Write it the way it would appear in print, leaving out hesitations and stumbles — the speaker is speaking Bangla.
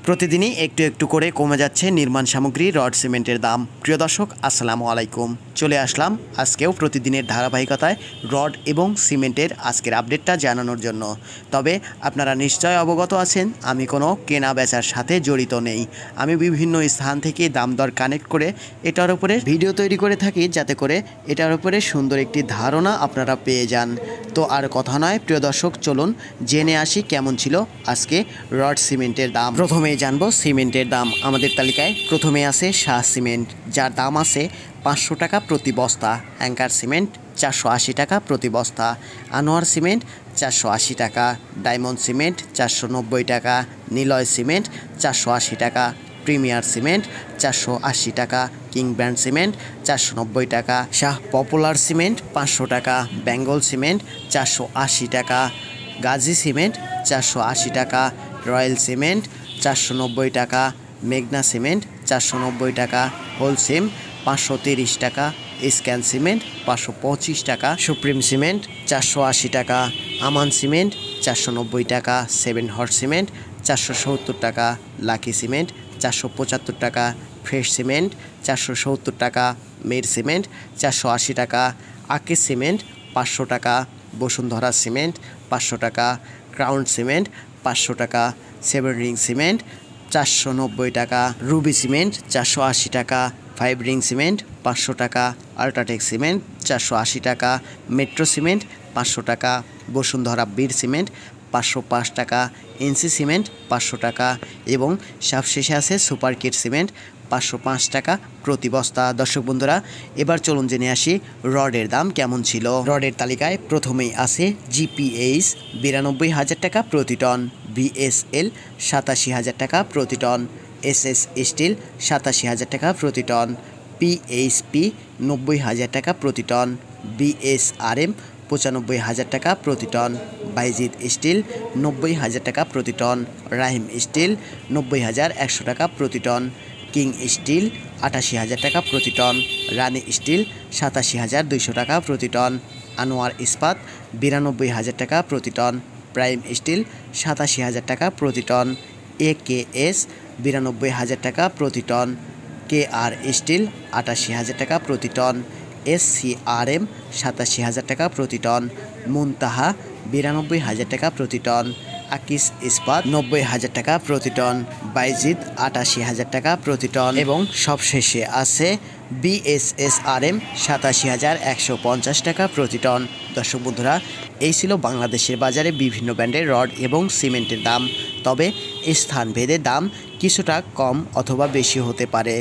প্রতিদিনই একটু একটু করে কমে যাচ্ছে নির্মাণ সামগ্রী রড সিমেন্টের দাম। প্রিয় দর্শক, আসসালামু আলাইকুম। চলে আসলাম আজকেও প্রতিদিনের ধারাবাহিকতায় রড এবং সিমেন্টের আজকের আপডেটটা জানানোর জন্য। তবে আপনারা নিশ্চয় অবগত আছেন আমি কোনো কেনা বেচার সাথে জড়িত নেই। আমি বিভিন্ন স্থান থেকে দাম দর কানেক্ট করে এটার উপরে ভিডিও তৈরি করে থাকি, যাতে করে এটার উপরে সুন্দর একটি ধারণা আপনারা পেয়ে যান। তো আর কথা নয়, প্রিয় দর্শক, চলুন জেনে আসি কেমন ছিল আজকে রড সিমেন্টের দাম। প্রথমেই জানবো সিমেন্টের দাম। আমাদের তালিকায় প্রথমে আছে শাহ সিমেন্ট, যার দাম আছে 500 টাকা প্রতি বস্তা। অ্যাঙ্কার সিমেন্ট 480 টাকা প্রতি বস্তা। আনোয়ার সিমেন্ট 480 টাকা। ডায়মন্ড সিমেন্ট 490 টাকা। নিলয় সিমেন্ট 480 টাকা। প্রিমিয়ার সিমেন্ট 480 টাকা। কিং ব্র্যান্ড সিমেন্ট 490 টাকা। শাহ পপুলার সিমেন্ট 500 টাকা। বেঙ্গল সিমেন্ট 480 টাকা। গাজী সিমেন্ট 480 টাকা। রয়্যাল সিমেন্ট 490 টাকা। মেঘনা সিমেন্ট 490 টাকা। হোলসিম 530 টাকা। স্ক্যান সিমেন্ট 525 টাকা। সুপ্রিম সিমেন্ট 480 টাকা। আমান সিমেন্ট 490 টাকা। 7 হর্স সিমেন্ট 470 টাকা। লাকি সিমেন্ট 475 টাকা। ফ্রেশ সিমেন্ট 470 টাকা। মের সিমেন্ট 480 টাকা। আকিস সিমেন্ট 500 টাকা। বসুন্ধরা সিমেন্ট 500 টাকা। ক্রাউন সিমেন্ট 500 টাকা। 7 রিং সিমেন্ট 490 টাকা। রুবি সিমেন্ট 480 টাকা। 5 রিং সিমেন্ট 500 টাকা। আল্ট্রাটেক সিমেন্ট 480 টাকা। মেট্রো সিমেন্ট 500 টাকা। বসুন্ধরা বীর সিমেন্ট 505 টাকা। এনসি সিমেন্ট 500 টাকা এবং সবশেষে আছে সুপার কিট সিমেন্ট 505 টাকা প্রতি বস্তা। দর্শক বন্ধুরা, এবার চলুন জেনে আসি রডের দাম কেমন ছিল। রডের তালিকায় প্রথমেই আছে জিপিএইচ 92,000 টাকা প্রতি টন। বিএসএল 87,000 টাকা প্রতি টন। এসএস স্টিল 87,000 টাকা প্রতি টন। পিএইচপি 90,000 টাকা প্রতি টন। বিএসআরএম 95,000 টাকা প্রতি টন। বাইজিদ স্টিল 90,000 টাকা প্রতি টন। রাহিম স্টিল 90,100 টাকা প্রতি টন। কিং স্টিল 88,000 টাকা প্রতি টন। রানী স্টিল 87,200 টাকা প্রতি টন। আনোয়ার ইস্পাত 92,000 টাকা প্রতি টন। প্রাইম স্টিল 87,000 টাকা প্রতি টন। একেএস 92,000 টাকা প্রতি টন। কেআর স্টিল 88,000 টাকা প্রতি টন। এসসিআরএম 87,000 টাকা প্রতি টন। মুনতাহা 92,000 টাকা প্রতি টন। আকিস ইস্পাত 90,000 টাকা প্রতি টন। বাইজিদ 88,000 টাকা প্রতি টন এবং সবশেষে আছে বিএসএসআরএম 87,150 টাকা প্রতি টন। দর্শক বন্ধুরা, এই ছিল বাংলাদেশের বাজারে বিভিন্ন ব্র্যান্ডের রড এবং সিমেন্টের দাম। তবে স্থানভেদে দাম কিছুটা কম অথবা বেশি হতে পারে।